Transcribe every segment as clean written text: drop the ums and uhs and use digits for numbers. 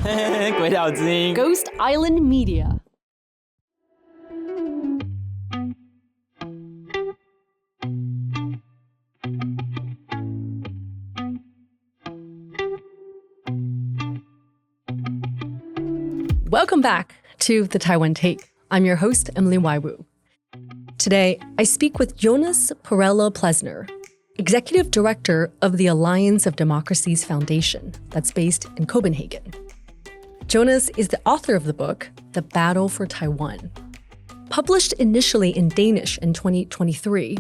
鬼岛之音 Ghost Island Media. Welcome back to The Taiwan Take. I'm your host, Emily Waiwu. Today, I speak with Jonas Parello-Plesner, Executive Director of the Alliance of Democracies Foundation that's based in Copenhagen. Jonas is the author of the book, The Battle for Taiwan. Published initially in Danish in 2023,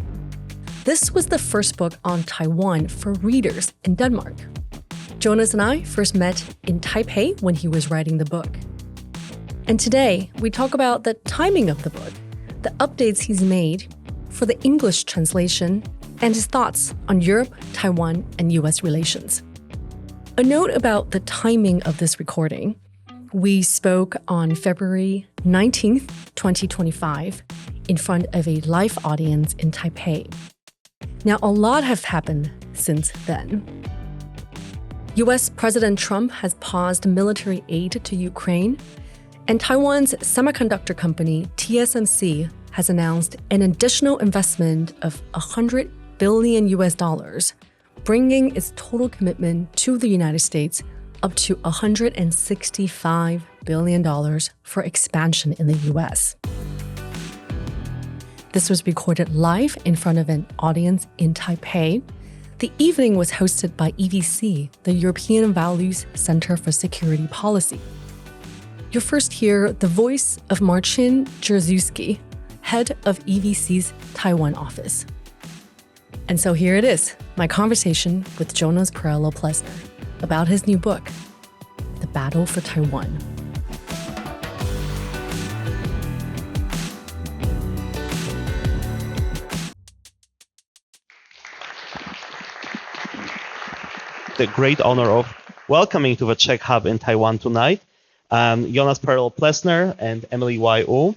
this was the first book on Taiwan for readers in Denmark. Jonas and I first met in Taipei when he was writing the book. And today, we talk about the timing of the book, the updates he's made for the English translation, and his thoughts on Europe, Taiwan, and US relations. A note about the timing of this recording. We spoke on February 19th, 2025, in front of a live audience in Taipei. Now, a lot have happened since then. US President Trump has paused military aid to Ukraine, and Taiwan's semiconductor company, TSMC, has announced an additional investment of $100 billion US, bringing its total commitment to the United States up to $165 billion for expansion in the US. This was recorded live in front of an audience in Taipei. The evening was hosted by EVC, the European Values Center for Security Policy. You'll first hear the voice of Marcin Jerzewski, head of EVC's Taiwan office. And so here it is, my conversation with Jonas Parello-Plesner about his new book, The Battle for Taiwan. The great honor of welcoming to the Czech Hub in Taiwan tonight, Jonas Parello-Plesner and Emily Yu.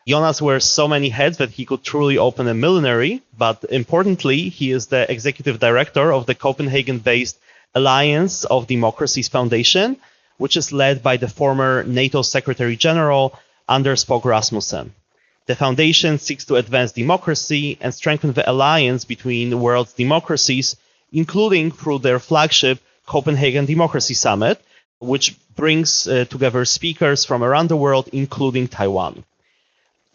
Jonas wears so many hats that he could truly open a millinery, but importantly, he is the executive director of the Copenhagen-based Alliance of Democracies Foundation, which is led by the former NATO Secretary General Anders Fogh Rasmussen. The foundation seeks to advance democracy and strengthen the alliance between the world's democracies, including through their flagship Copenhagen Democracy Summit, which brings together speakers from around the world, including Taiwan.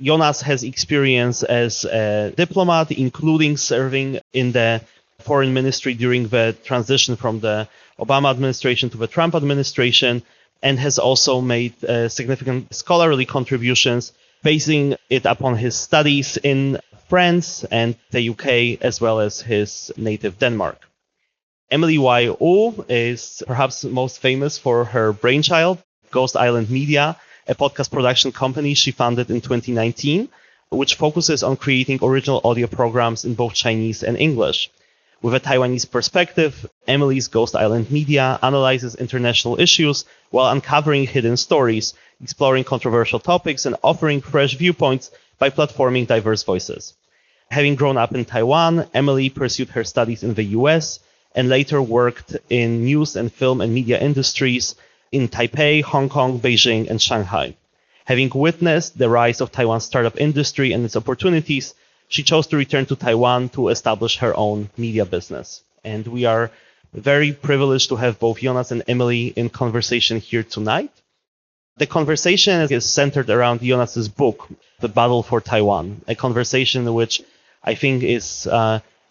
Jonas has experience as a diplomat, including serving in the foreign ministry during the transition from the Obama administration to the Trump administration, and has also made significant scholarly contributions, basing it upon his studies in France and the UK, as well as his native Denmark. Emily Yu is perhaps most famous for her brainchild, Ghost Island Media, a podcast production company she founded in 2019, which focuses on creating original audio programs in both Chinese and English. With a Taiwanese perspective, Emily's Ghost Island Media analyzes international issues while uncovering hidden stories, exploring controversial topics, and offering fresh viewpoints by platforming diverse voices. Having grown up in Taiwan, Emily pursued her studies in the US and later worked in news and film and media industries in Taipei, Hong Kong, Beijing, and Shanghai. Having witnessed the rise of Taiwan's startup industry and its opportunities, she chose to return to Taiwan to establish her own media business. And we are very privileged to have both Jonas and Emily in conversation here tonight. The conversation is centered around Jonas's book, The Battle for Taiwan, a conversation which I think is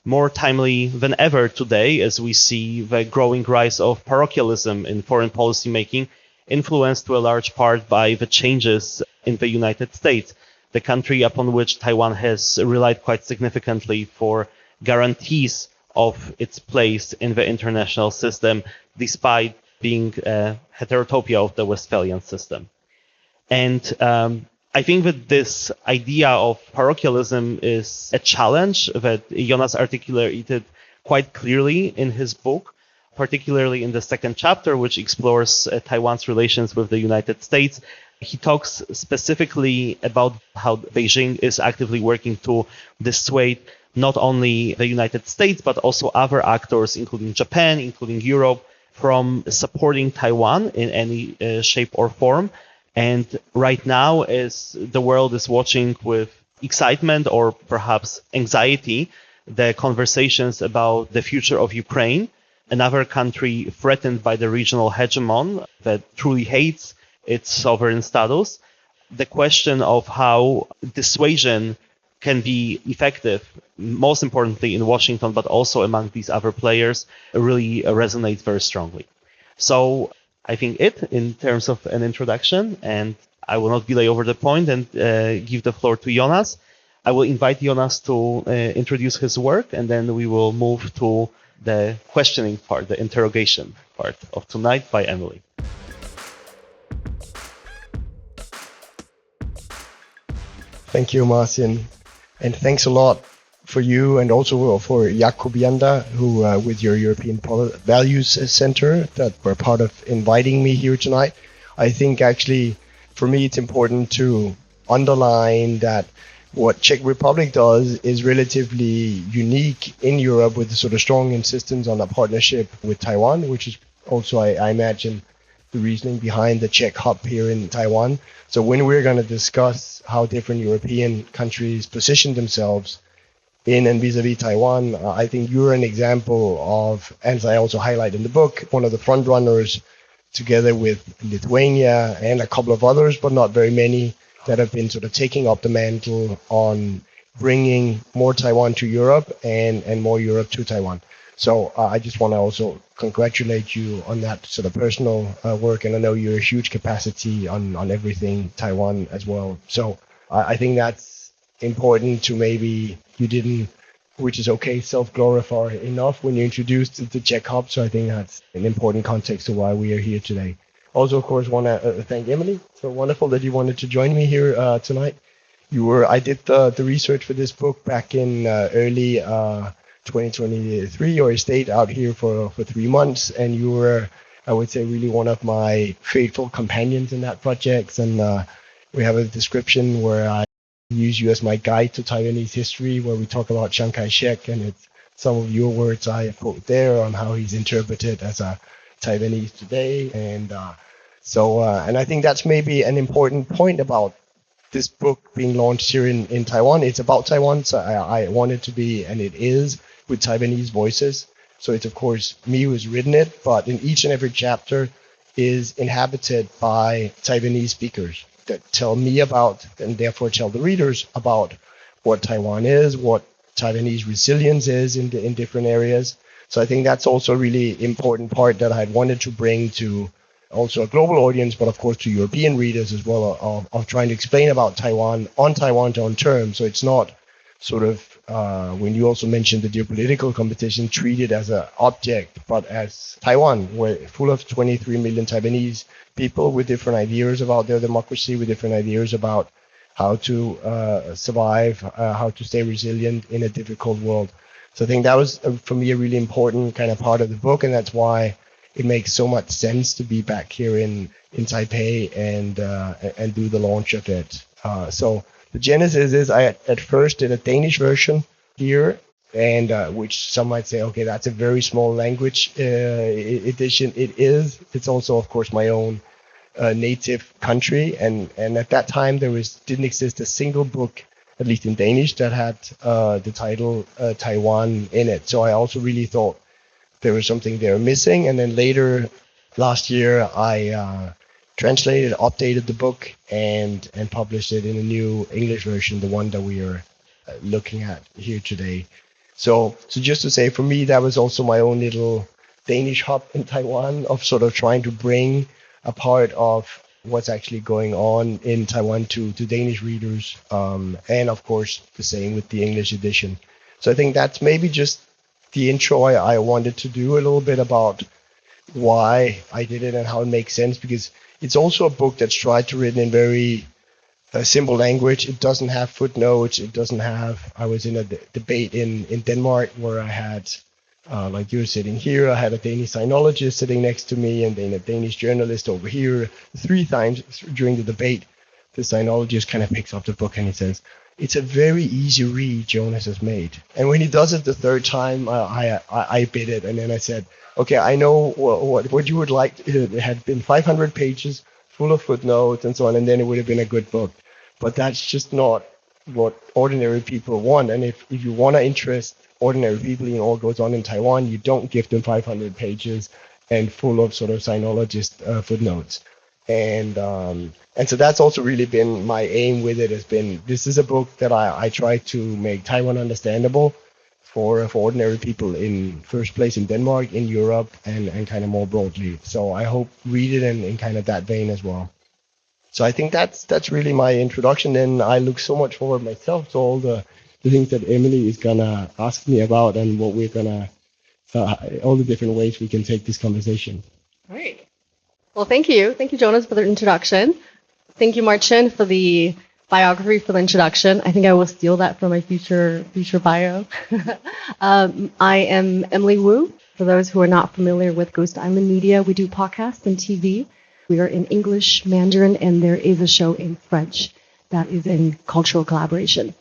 more timely than ever today, as we see the growing rise of parochialism in foreign policy making, influenced to a large part by the changes in the United States, the country upon which Taiwan has relied quite significantly for guarantees of its place in the international system, despite being a heterotopia of the Westphalian system. And I think that this idea of parochialism is a challenge that Jonas articulated quite clearly in his book, particularly in the second chapter, which explores Taiwan's relations with the United States. He talks specifically about how Beijing is actively working to dissuade not only the United States, but also other actors, including Japan, including Europe, from supporting Taiwan in any shape or form. And right now, as the world is watching with excitement or perhaps anxiety, the conversations about the future of Ukraine, another country threatened by the regional hegemon that truly hates its sovereign status, the question of how dissuasion can be effective, most importantly in Washington, but also among these other players, really resonates very strongly. So I think in terms of an introduction, and I will not belay over the point and give the floor to Jonas. I will invite Jonas to introduce his work, and then we will move to the questioning part, the interrogation part of tonight by Emily. Thank you, Martin. And thanks a lot for you and also for Jakub Janda, who with your European Values Center that were part of inviting me here tonight. I think actually for me it's important to underline that what Czech Republic does is relatively unique in Europe with a sort of strong insistence on a partnership with Taiwan, which is also, I imagine, the reasoning behind the Czech hub here in Taiwan. So when we're going to discuss how different European countries position themselves in and vis-a-vis Taiwan, I think you're an example of, as I also highlight in the book, one of the front runners together with Lithuania and a couple of others, but not very many, that have been sort of taking up the mantle on bringing more Taiwan to Europe and more Europe to Taiwan. So I just want to also congratulate you on that sort of personal work. And I know you're a huge capacity on everything Taiwan as well. So I think that's important to maybe you didn't, which is okay, self-glorify enough when you introduced the Czech hub. So I think that's an important context to why we are here today. Also, of course, want to thank Emily. So wonderful that you wanted to join me here tonight. I did the research for this book back in early 2023, or I stayed out here for 3 months, and you were, I would say, really one of my faithful companions in that project. And we have a description where I use you as my guide to Taiwanese history, where we talk about Chiang Kai-shek, and it's some of your words I quote there on how he's interpreted as a Taiwanese today. And and I think that's maybe an important point about this book being launched here in Taiwan. It's about Taiwan, so I want it to be, and it is, with Taiwanese voices. So it's, of course, me who has written it, but in each and every chapter is inhabited by Taiwanese speakers that tell me about, and therefore tell the readers about, what Taiwan is, what Taiwanese resilience is in different areas. So I think that's also a really important part that I had wanted to bring to also a global audience, but of course to European readers as well, of trying to explain about Taiwan on Taiwan's own terms. So it's not sort of, when you also mentioned the geopolitical competition, treated as an object, but as Taiwan, where full of 23 million Taiwanese people with different ideas about their democracy, with different ideas about how to survive, how to stay resilient in a difficult world. So I think that was, for me, a really important kind of part of the book, and that's why it makes so much sense to be back here in Taipei and do the launch of it. So the genesis is I at first did a Danish version here, and which some might say, okay, that's a very small language edition. It is. It's also, of course, my own native country, and at that time didn't exist a single book, at least in Danish, that had the title Taiwan in it. So I also really thought there was something there missing. And then later last year, I translated, updated the book, and published it in a new English version, the one that we are looking at here today. So just to say, for me, that was also my own little Danish hub in Taiwan of sort of trying to bring a part of what's actually going on in Taiwan to Danish readers. And of course, the same with the English edition. So I think that's maybe just the intro I wanted to do, a little bit about why I did it and how it makes sense, because it's also a book that's tried to written in very simple language. It doesn't have footnotes. It doesn't have, I was in a debate in Denmark where I had, like you're sitting here, I had a Danish sinologist sitting next to me and then a Danish journalist over here. 3 times during the debate, the sinologist kind of picks up the book and he says, "It's a very easy read Jonas has made." And when he does it the 3rd time, I bit it. And then I said, okay, I know what you would like. It had been 500 pages, full of footnotes and so on, and then it would have been a good book. But that's just not what ordinary people want. And if you want to interest ordinary people in all goes on in Taiwan, you don't give them 500 pages and full of sort of sinologist footnotes. And so that's also really been my aim with it. Has been, this is a book that I try to make Taiwan understandable for ordinary people in first place in Denmark, in Europe, and kind of more broadly. So I hope read it in kind of that vein as well. So I think that's really my introduction, and I look so much forward myself to all the things that Emily is gonna ask me about, and what we're gonna all the different ways we can take this conversation. Great. Well, thank you, Jonas, for the introduction. Thank you, Marcin, for the biography, for the introduction. I think I will steal that for my future bio. I am Emily Wu. For those who are not familiar with Ghost Island Media, we do podcasts and TV. We are in English, Mandarin, and there is a show in French that is in cultural collaboration.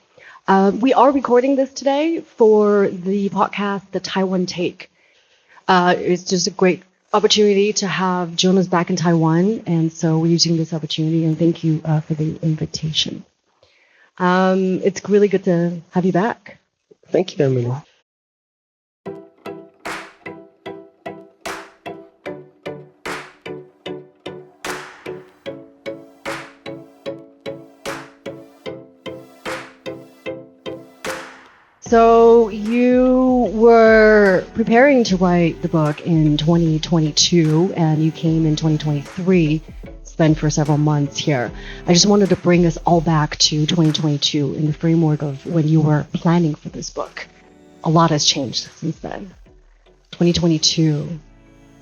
We are recording this today for the podcast, The Taiwan Take. It's just a great opportunity to have Jonas back in Taiwan, and so we're using this opportunity, and thank you for the invitation. It's really good to have you back. Thank you, Emily. So you were preparing to write the book in 2022, and you came in 2023, spent for several months here. I just wanted to bring us all back to 2022 in the framework of when you were planning for this book. A lot has changed since then. 2022,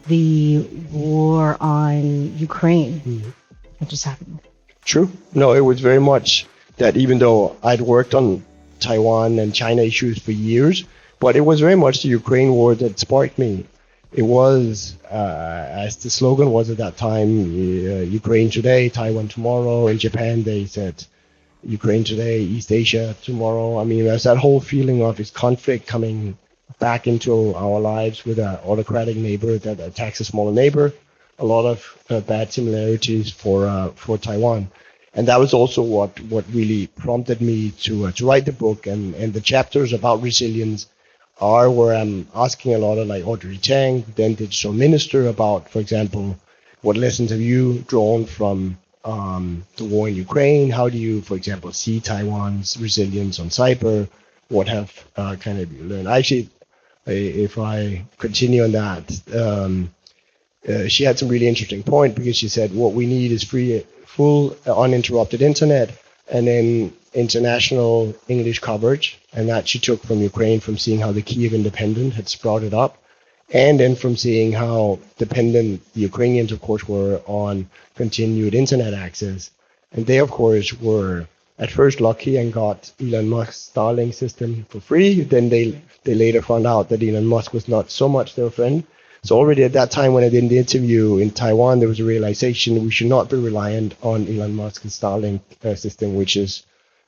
the war on Ukraine. What just happened? True. No, it was very much that, even though I'd worked on Taiwan and China issues for years, but it was very much the Ukraine war that sparked me. It was, as the slogan was at that time, Ukraine today, Taiwan tomorrow. In Japan, they said Ukraine today, East Asia tomorrow. I mean, there's that whole feeling of this conflict coming back into our lives with an autocratic neighbor that attacks a smaller neighbor. A lot of bad similarities for Taiwan. And that was also what really prompted me to write the book. And the chapters about resilience are where I'm asking a lot of, like, Audrey Tang, then digital minister, about, for example, what lessons have you drawn from the war in Ukraine? How do you, for example, see Taiwan's resilience on cyber? What have kind of you learned? Actually, if I continue on that, she had some really interesting point, because she said what we need is full uninterrupted internet, and then international English coverage, and that she took from Ukraine, from seeing how the Kyiv Independent had sprouted up, and then from seeing how dependent the Ukrainians, of course, were on continued internet access. And they, of course, were at first lucky and got Elon Musk's Starlink system for free. Then they later found out that Elon Musk was not so much their friend. So already at that time, when I did the interview in Taiwan, there was a realization we should not be reliant on Elon Musk's Starlink system, which is,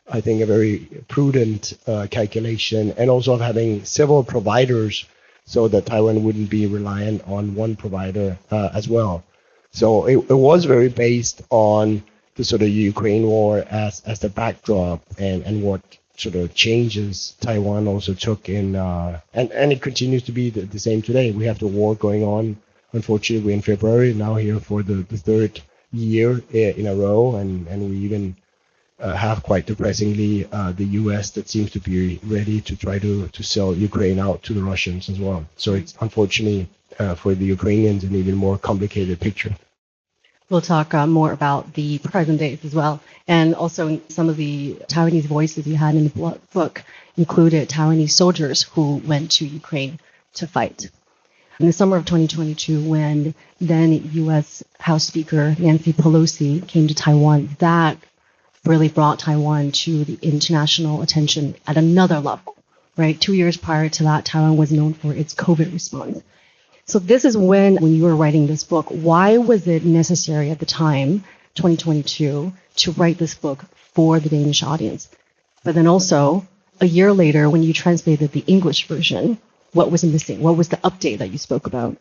I think, a very prudent calculation, and also of having several providers so that Taiwan wouldn't be reliant on one provider as well. So it was very based on the sort of Ukraine war as the backdrop, and what sort of changes Taiwan also took in, and it continues to be the same today. We have the war going on. Unfortunately, we're in February now, here for the third year in a row, and we even have, quite depressingly, the US that seems to be ready to try to sell Ukraine out to the Russians as well. So it's, unfortunately, for the Ukrainians, an even more complicated picture. We'll talk more about the present days as well. And also, some of the Taiwanese voices you had in the book included Taiwanese soldiers who went to Ukraine to fight. In the summer of 2022, when then U.S. House Speaker Nancy Pelosi came to Taiwan, that really brought Taiwan to the international attention at another level, right? 2 years prior to that, Taiwan was known for its COVID response. So this is when you were writing this book, why was it necessary at the time, 2022, to write this book for the Danish audience? But then also, a year later, when you translated the English version, what was missing? What was the update that you spoke about?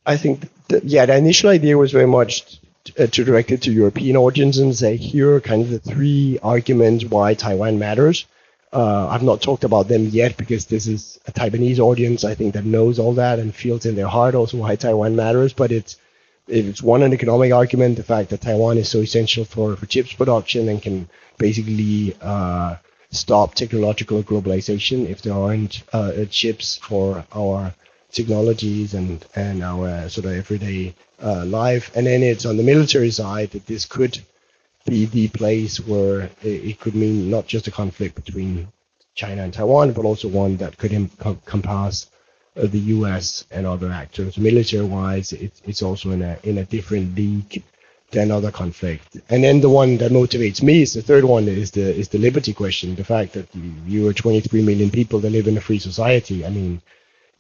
I think that, the initial idea was very much to direct it to European audiences and say, here are kind of the three arguments why Taiwan matters. I've not talked about them yet because this is a Taiwanese audience, I think, that knows all that and feels in their heart also why Taiwan matters. But it's one, an economic argument, the fact that Taiwan is so essential for chips production and can basically stop technological globalization if there aren't chips for our technologies and our sort of everyday life. And then it's on the military side that this could be the place where it could mean not just a conflict between China and Taiwan, but also one that could encompass the U.S. and other actors. Military-wise, it's also in a different league than other conflict. And then the one that motivates me is the third one is the liberty question. The fact that you are 23 million people that live in a free society. I mean,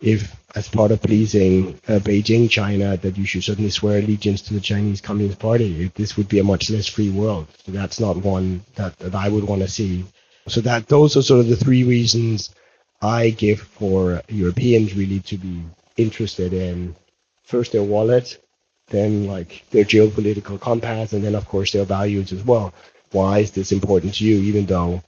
if as part of pleasing Beijing, China, that you should suddenly swear allegiance to the Chinese Communist Party, this would be a much less free world. So that's not one that I would want to see. So that those are sort of the three reasons I give for Europeans really to be interested in first their wallet, then like their geopolitical compass, and then of course their values as well. Why is this important to you, even though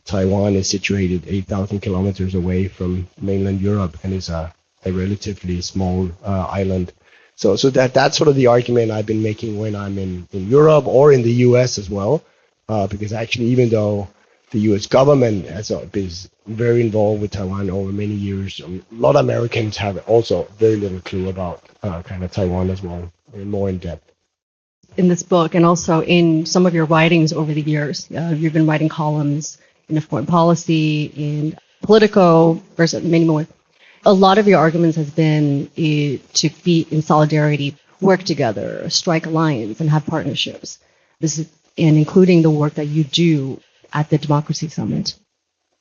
Taiwan is situated 8,000 kilometers away from mainland Europe and is a relatively small island. So that's sort of the argument I've been making when I'm in Europe or in the US as well, because actually even though the US government has been very involved with Taiwan over many years, a lot of Americans have also very little clue about kind of Taiwan as well, more in depth. In this book and also in some of your writings over the years, you've been writing columns in foreign policy, in Politico, versus many more. A lot of your arguments has been to be in solidarity, work together, strike alliance, and have partnerships. This is, and including the work that you do at the Democracy Summit.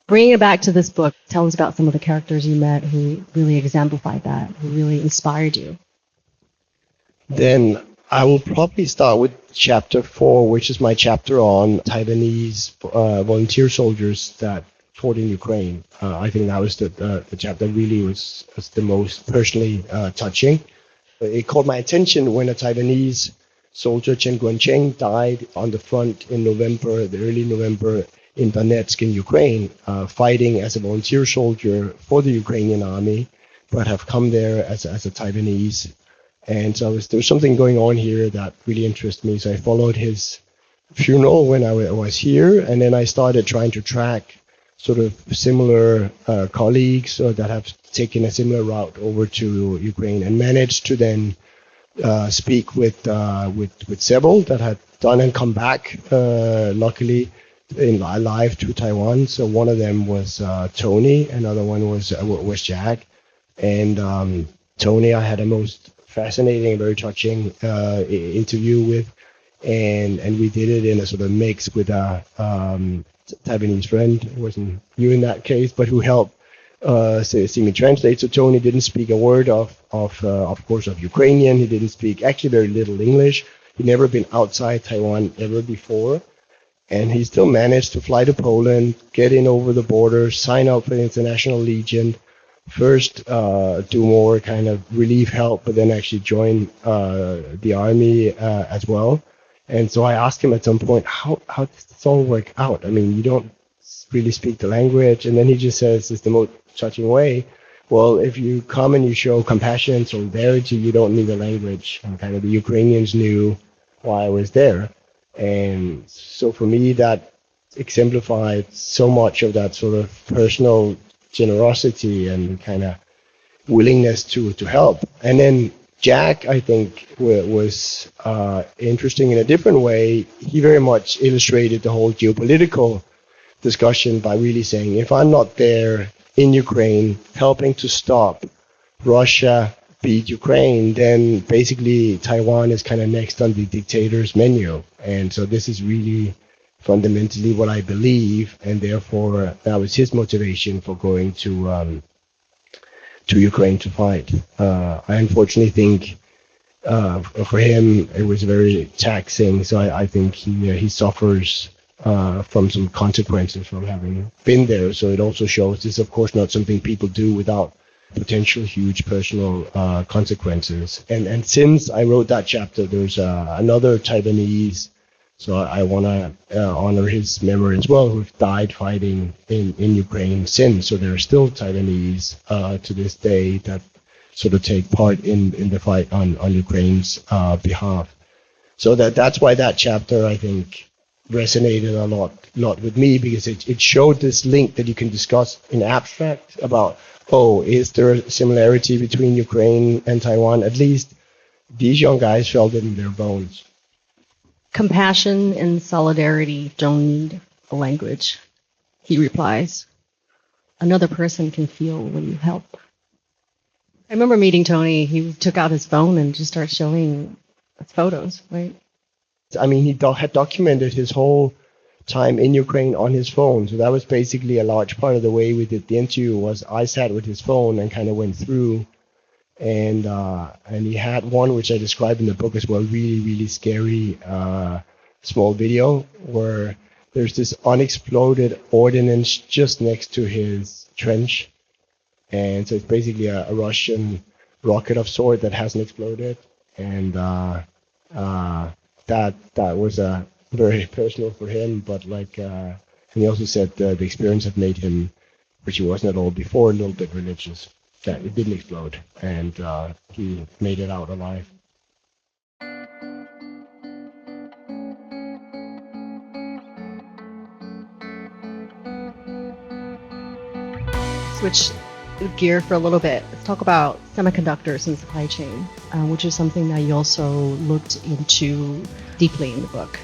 Bringing it back to this book, tell us about some of the characters you met who really exemplified that, who really inspired you. Then I will probably start with chapter 4, which is my chapter on Taiwanese volunteer soldiers that fought in Ukraine. I think that was the chapter really was the most personally touching. It caught my attention when a Taiwanese soldier, Chen Guancheng, died on the front in November, the early November, in Donetsk in Ukraine, fighting as a volunteer soldier for the Ukrainian army, but have come there as a Taiwanese. And so there was something going on here that really interested me. So I followed his funeral when I was here, and then I started trying to track sort of similar colleagues that have taken a similar route over to Ukraine, and managed to then speak with several that had done and come back, luckily, in live to Taiwan. So one of them was Tony, another one was Jack, and Tony I had a most fascinating, very touching interview with, and we did it in a sort of mix with a Taiwanese friend. It wasn't you in that case, but who helped see me translate. So Tony didn't speak a word of course of Ukrainian. He didn't speak actually very little English. He'd never been outside Taiwan ever before, and he still managed to fly to Poland, get in over the border, sign up for the International Legion. First, do more kind of relief help, but then actually join the army as well. And so I asked him at some point, how does this all work out? I mean, you don't really speak the language. And then he just says, it's the most touching way. Well, if you come and you show compassion and solidarity, you don't need a language. And kind of the Ukrainians knew why I was there. And so for me, that exemplified so much of that sort of personal generosity and kind of willingness to help. And then Jack, I think, was interesting in a different way. He very much illustrated the whole geopolitical discussion by really saying, if I'm not there in Ukraine helping to stop Russia beat Ukraine, then basically Taiwan is kind of next on the dictator's menu. And so this is really fundamentally what I believe, and therefore that was his motivation for going to Ukraine to fight. I unfortunately think for him it was very taxing, so I think he suffers from some consequences from having been there. So it also shows this, of course, not something people do without potential huge personal consequences. And since I wrote that chapter, there's another Taiwanese, so I want to honor his memory as well, who've died fighting in Ukraine since. So there are still Taiwanese to this day that sort of take part in the fight on Ukraine's behalf. So that's why that chapter, I think, resonated a lot with me, because it showed this link that you can discuss in abstract about, is there a similarity between Ukraine and Taiwan? At least these young guys felt it in their bones. Compassion and solidarity don't need a language, he replies. Another person can feel when you help. I remember meeting Tony. He took out his phone and just started showing photos, right? I mean, he had documented his whole time in Ukraine on his phone. So that was basically a large part of the way we did the interview. Was I sat with his phone and kind of went through, and he had one which I described in the book as well, really, really scary small video where there's this unexploded ordnance just next to his trench. And so it's basically a Russian rocket of sort that hasn't exploded. And that was very personal for him. But and he also said the experience had made him, which he wasn't at all before, a little bit religious. That it didn't explode, and he made it out alive. Switch gear for a little bit. Let's talk about semiconductors and supply chain, which is something that you also looked into deeply in the book.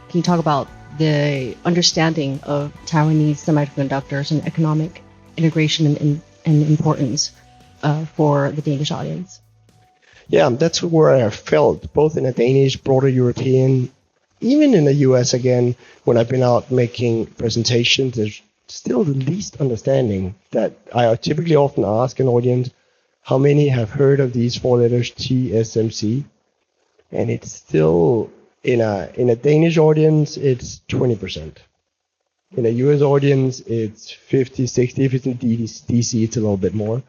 Can you talk about the understanding of Taiwanese semiconductors and economic integration and importance for the Danish audience? Yeah, that's where I felt, both in a Danish, broader European, even in the US again, when I've been out making presentations, there's still the least understanding that I typically often ask an audience, how many have heard of these four letters TSMC? And it's still, in a Danish audience, it's 20%. In a US audience, it's 50, 60. If it's in DC, it's a little bit more.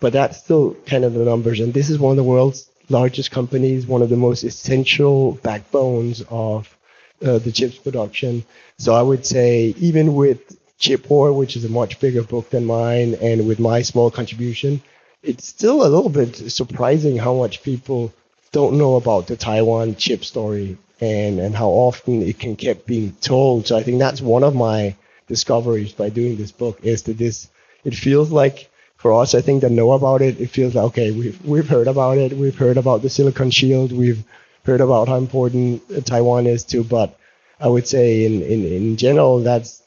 But that's still kind of the numbers. And this is one of the world's largest companies, one of the most essential backbones of the chips production. So I would say, even with Chip War, which is a much bigger book than mine, and with my small contribution, it's still a little bit surprising how much people don't know about the Taiwan chip story and how often it can keep being told. So I think that's one of my discoveries by doing this book, is that it feels like, for us, I think, that know about it, it feels like, okay, we've heard about it, we've heard about the Silicon Shield, we've heard about how important Taiwan is too, but I would say in general, that's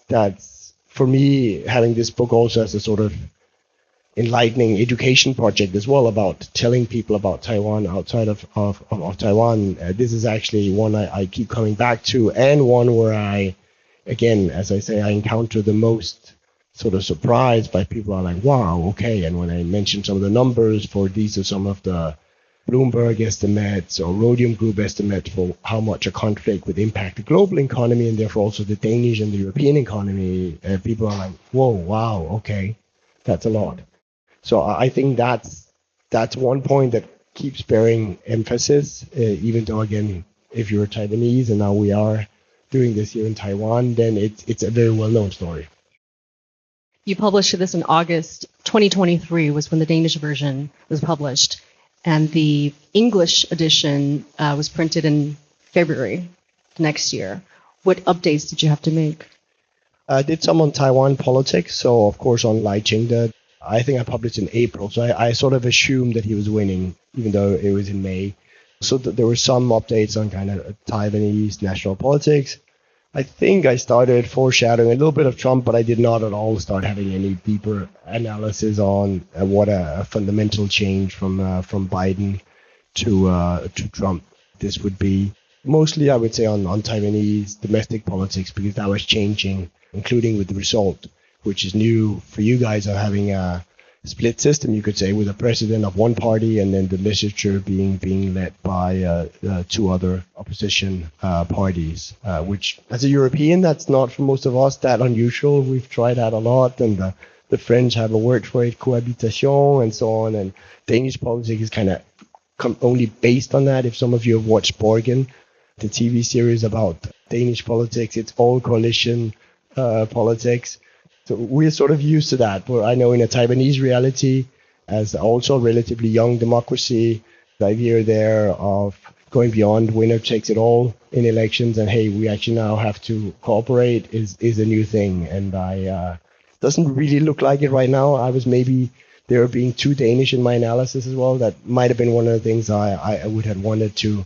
for me, having this book also as a sort of enlightening education project as well, about telling people about Taiwan outside of Taiwan. This is actually one I keep coming back to, and one where I, again, as I say, I encounter the most sort of surprised by people are like, wow, okay. And when I mention some of the numbers for these are some of the Bloomberg estimates or Rhodium Group estimates for how much a conflict would impact the global economy and therefore also the Danish and the European economy, people are like, whoa, wow, okay, that's a lot. So I think that's one point that keeps bearing emphasis, even though, again, if you're Taiwanese and now we are doing this here in Taiwan, then it's a very well-known story. You published this in August 2023 was when the Danish version was published, and the English edition was printed in February next year. What updates did you have to make? I did some on Taiwan politics, so of course on Lai Ching-te. I think I published in April, so I sort of assumed that he was winning, even though it was in May. So there were some updates on kind of Taiwanese national politics. I think I started foreshadowing a little bit of Trump, but I did not at all start having any deeper analysis on what a fundamental change from Biden to Trump this would be. Mostly, I would say, on Taiwanese domestic politics, because that was changing, including with the result, which is new for you guys, of having a split system, you could say, with a president of one party and then the legislature being led by two other opposition parties, which, as a European, that's not for most of us that unusual. We've tried that a lot, and the The French have a word for it, cohabitation, and so on. And Danish politics is kind of only based on that. If some of you have watched Borgen, the TV series about Danish politics, it's all coalition politics. So we're sort of used to that. But I know in a Taiwanese reality, as also a relatively young democracy, the idea there of going beyond winner takes it all in elections and hey, we actually now have to cooperate is a new thing. And doesn't really look like it right now. I was maybe there being too Danish in my analysis as well. That might have been one of the things I would have wanted to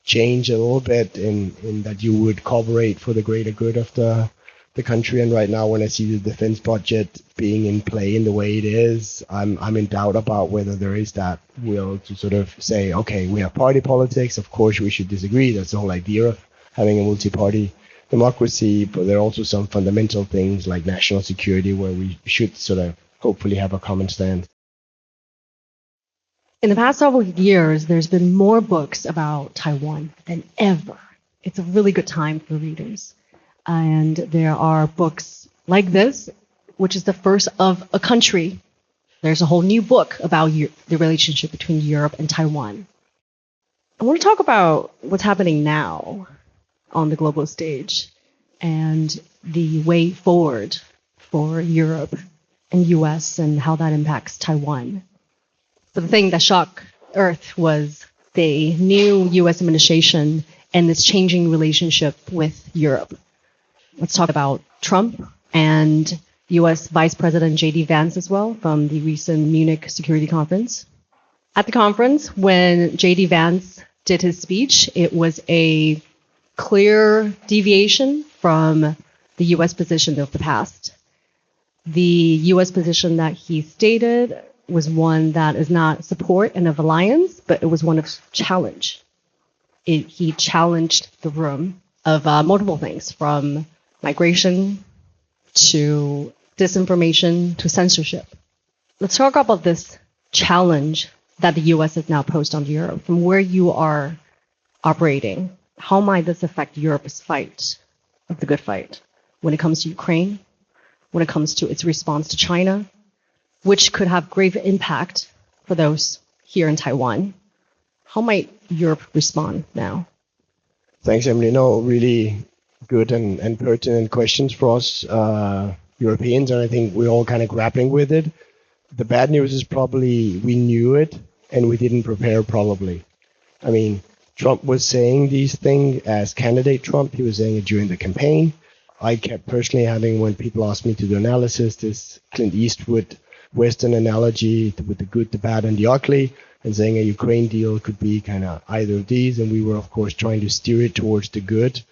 change a little bit in that you would cooperate for the greater good of the country. And right now, when I see the defense budget being in play in the way it is, I'm in doubt about whether there is that will to sort of say, okay, we have party politics. Of course, we should disagree. That's the whole idea of having a multi-party democracy. But there are also some fundamental things like national security where we should sort of hopefully have a common stand. In the past several years, there's been more books about Taiwan than ever. It's a really good time for readers. And there are books like this, which is the first of a country. There's a whole new book about the relationship between Europe and Taiwan. I want to talk about what's happening now on the global stage and the way forward for Europe and US and how that impacts Taiwan. But the thing that shocked Earth was the new US administration and its changing relationship with Europe. Let's talk about Trump and US Vice President J.D. Vance as well from the recent Munich Security Conference. At the conference, when J.D. Vance did his speech, it was a clear deviation from the US position of the past. The US position that he stated was one that is not support and of alliance, but it was one of challenge. He challenged the room of multiple things, from migration to disinformation to censorship. Let's talk about this challenge that the US has now posed on Europe. From where you are operating, how might this affect Europe's fight of the good fight when it comes to Ukraine, when it comes to its response to China, which could have grave impact for those here in Taiwan? How might Europe respond now? Thanks, Emily. No, really good and pertinent questions for us Europeans, and I think we're all kind of grappling with it. The bad news is probably we knew it and we didn't prepare probably. I mean, Trump was saying these things as candidate Trump. He was saying it during the campaign. I kept personally having, when people asked me to do analysis, this Clint Eastwood Western analogy with the good, the bad, and the ugly, and saying a Ukraine deal could be kind of either of these. And we were, of course, trying to steer it towards the good,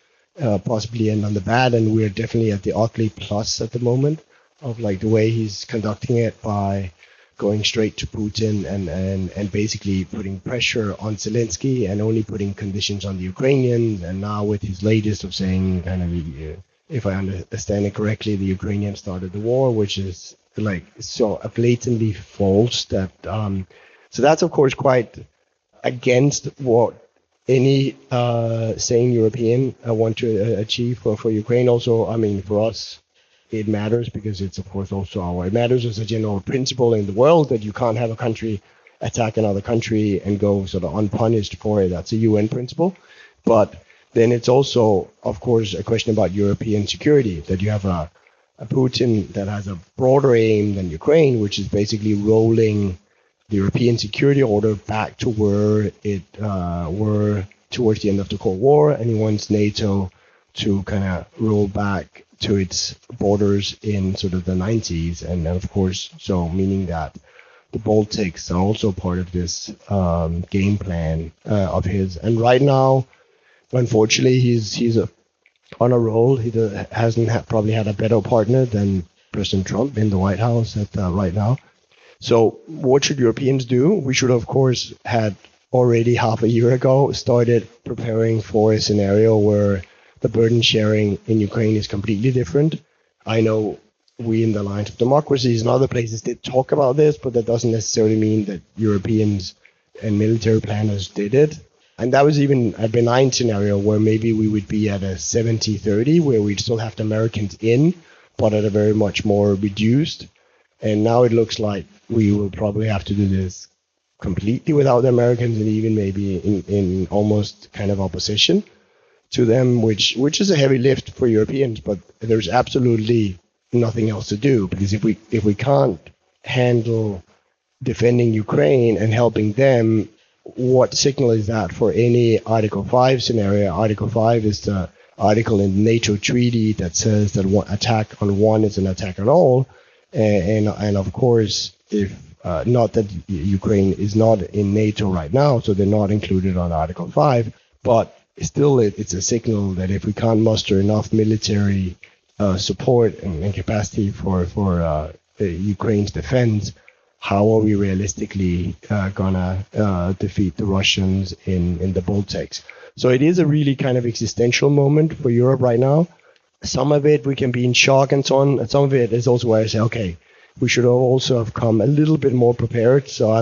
possibly end on the bad. And we're definitely at the ugly plus at the moment of like the way he's conducting it by going straight to Putin and basically putting pressure on Zelensky and only putting conditions on the Ukrainians. And now with his latest of saying, kind of, if I understand it correctly, the Ukrainians started the war, which is like so blatantly false that so that's of course quite against what any sane European want to achieve for Ukraine. Also, I mean, for us it matters because it's of course also it matters as a general principle in the world that you can't have a country attack another country and go sort of unpunished for it. That's a UN principle. But then it's also of course a question about European security, that you have a Putin that has a broader aim than Ukraine, which is basically rolling the European security order back to where it were towards the end of the Cold War, and he wants NATO to kind of roll back to its borders in sort of the 90s, and of course, so meaning that the Baltics are also part of this game plan of his. And right now, unfortunately, he's on a roll. He hasn't probably had a better partner than President Trump in the White House right now. So what should Europeans do? We should, of course, had already half a year ago started preparing for a scenario where the burden sharing in Ukraine is completely different. I know we in the Alliance of Democracies and other places did talk about this, but that doesn't necessarily mean that Europeans and military planners did it. And that was even a benign scenario where maybe we would be at a 70-30, where we'd still have the Americans in, but at a very much more reduced And now it looks like we will probably have to do this completely without the Americans, and even maybe in almost kind of opposition to them, which is a heavy lift for Europeans. But there's absolutely nothing else to do, because if we can't handle defending Ukraine and helping them, what signal is that for any Article 5 scenario? Article 5 is the article in the NATO treaty that says that one attack on one is an attack on all. And of course, if not that Ukraine is not in NATO right now, so they're not included on Article 5, but still it's a signal that if we can't muster enough military support and capacity for Ukraine's defense, how are we realistically gonna defeat the Russians in the Baltics? So it is a really kind of existential moment for Europe right now. Some of it we can be in shock and so on, and some of it is also where I say, okay, we should also have come a little bit more prepared. So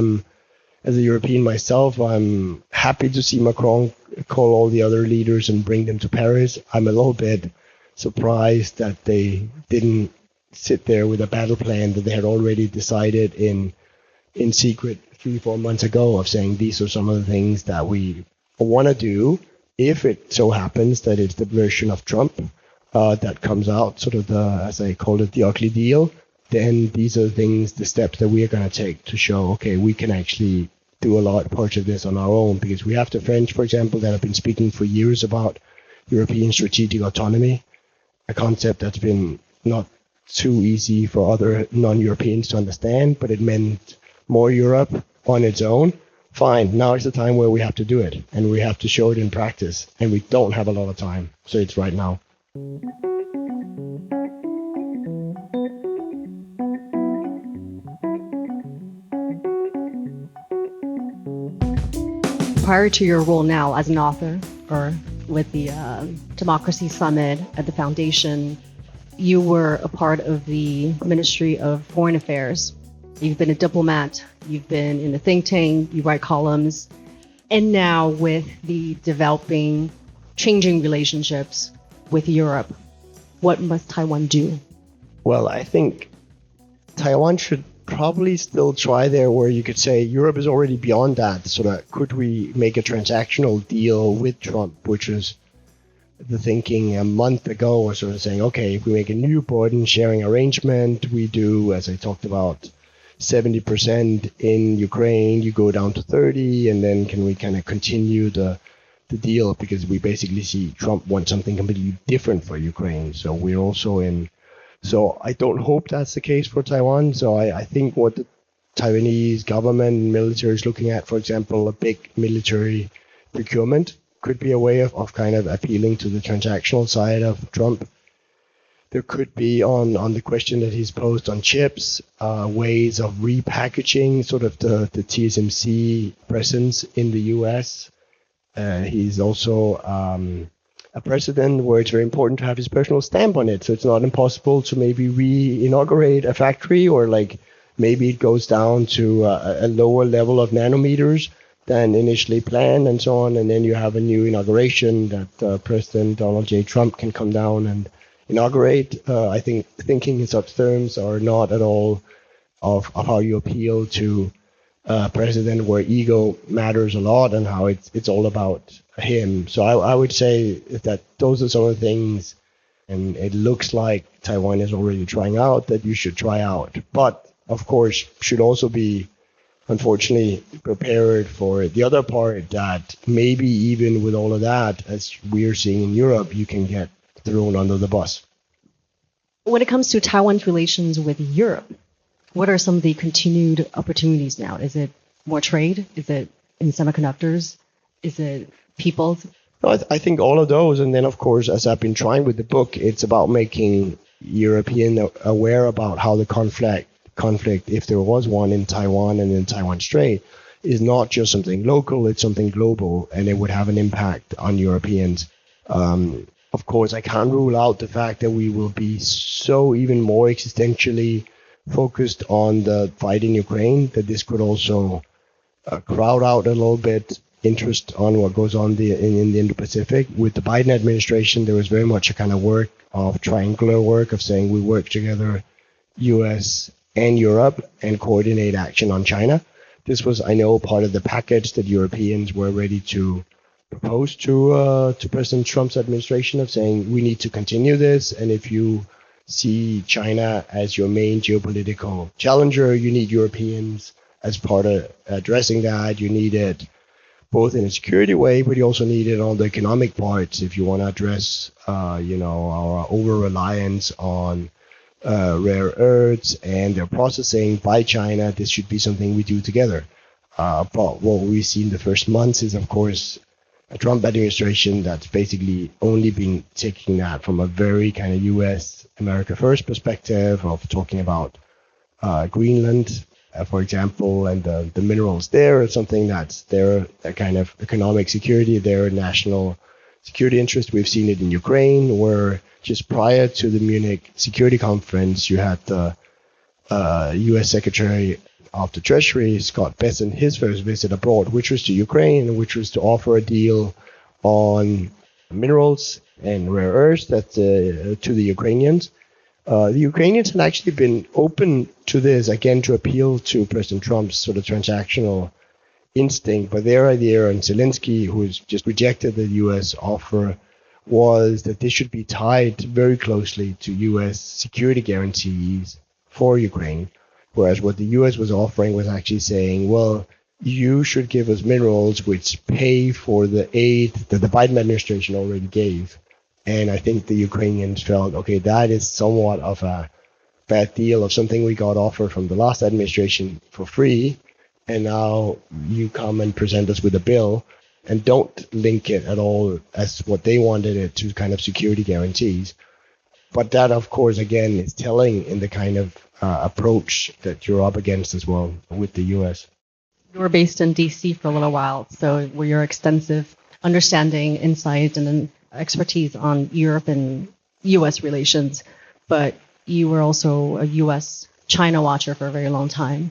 as a European myself, I'm happy to see Macron call all the other leaders and bring them to Paris. I'm a little bit surprised that they didn't sit there with a battle plan that they had already decided in secret 3-4 months ago, of saying these are some of the things that we want to do. If it so happens that it's the version of Trump that comes out, sort of as I call it, the ugly deal, then these are the steps that we are going to take to show, okay, we can actually do a lot parts of this on our own, because we have the French, for example, that have been speaking for years about European strategic autonomy, a concept that's been not too easy for other non-Europeans to understand, but it meant more Europe on its own. Fine, now is the time where we have to do it, and we have to show it in practice, and we don't have a lot of time, so it's right now. Prior to your role now as an author, or with the Democracy Summit at the Foundation, you were a part of the Ministry of Foreign Affairs. You've been a diplomat, you've been in the think tank, you write columns, and now with the developing, changing relationships with Europe, what must Taiwan do? Well, I think Taiwan should probably still try there, where you could say Europe is already beyond that. Sort of, could we make a transactional deal with Trump, which was the thinking a month ago, was sort of saying, okay, if we make a new burden sharing arrangement, we do, as I talked about, 70% in Ukraine, you go down to 30, and then can we kind of continue the deal, because we basically see Trump wants something completely different for Ukraine. So we're also in. So I don't hope that's the case for Taiwan. So I think what the Taiwanese government and military is looking at, for example, a big military procurement could be a way of kind of appealing to the transactional side of Trump. There could be on the question that he's posed on chips, ways of repackaging sort of the TSMC presence in the US. He's also a president where it's very important to have his personal stamp on it. So it's not impossible to maybe re-inaugurate a factory, or like maybe it goes down to a lower level of nanometers than initially planned and so on. And then you have a new inauguration that President Donald J. Trump can come down and inaugurate. I think thinking in such terms are not at all of how you appeal to a president where ego matters a lot and how it's all about him. So I would say that those are some of the things, and it looks like Taiwan is already trying out, that you should try out. But of course, should also be, unfortunately, prepared for the other part, that maybe even with all of that, as we're seeing in Europe, you can get thrown under the bus. When it comes to Taiwan's relations with Europe, what are some of the continued opportunities now? Is it more trade? Is it in semiconductors? Is it people? No, I think all of those. And then, of course, as I've been trying with the book, it's about making European aware about how the conflict, if there was one in Taiwan and in Taiwan Strait, is not just something local, it's something global, and it would have an impact on Europeans. Of course, I can't rule out the fact that we will be so even more existentially focused on the fight in Ukraine, that this could also crowd out a little bit interest on what goes on in the Indo-Pacific. With the Biden administration, there was very much a kind of triangular work of saying we work together, US, and Europe and coordinate action on China. This was, I know, part of the package that Europeans were ready to propose to President Trump's administration of saying we need to continue this, and if you see China as your main geopolitical challenger, you need Europeans as part of addressing that. You need it both in a security way, but you also need it on the economic parts if you want to address, our over-reliance on rare earths and their processing by China. This should be something we do together. But what we've seen the first months is, of course, a Trump administration that's basically only been taking that from a very kind of U.S. America First perspective of talking about Greenland, for example, and the minerals there is something that's their kind of economic security, their national security interest. We've seen it in Ukraine, where just prior to the Munich Security Conference, you had the U.S. Secretary of the Treasury, Scott Bessent, his first visit abroad, which was to Ukraine, which was to offer a deal on minerals and rare earths to the Ukrainians. The Ukrainians had actually been open to this, again, to appeal to President Trump's sort of transactional instinct, but their idea, and Zelensky, who's just rejected the U.S. offer, was that this should be tied very closely to U.S. security guarantees for Ukraine, whereas what the U.S. was offering was actually saying, well, you should give us minerals which pay for the aid that the Biden administration already gave. And I think the Ukrainians felt, okay, that is somewhat of a bad deal of something we got offered from the last administration for free, and now you come and present us with a bill and don't link it at all as what they wanted it to kind of security guarantees. But that, of course, again, is telling in the kind of approach that you're up against as well with the U.S. You were based in D.C. for a little while, so were your extensive understanding, insight, and expertise on Europe and U.S. relations, but you were also a U.S.-China watcher for a very long time.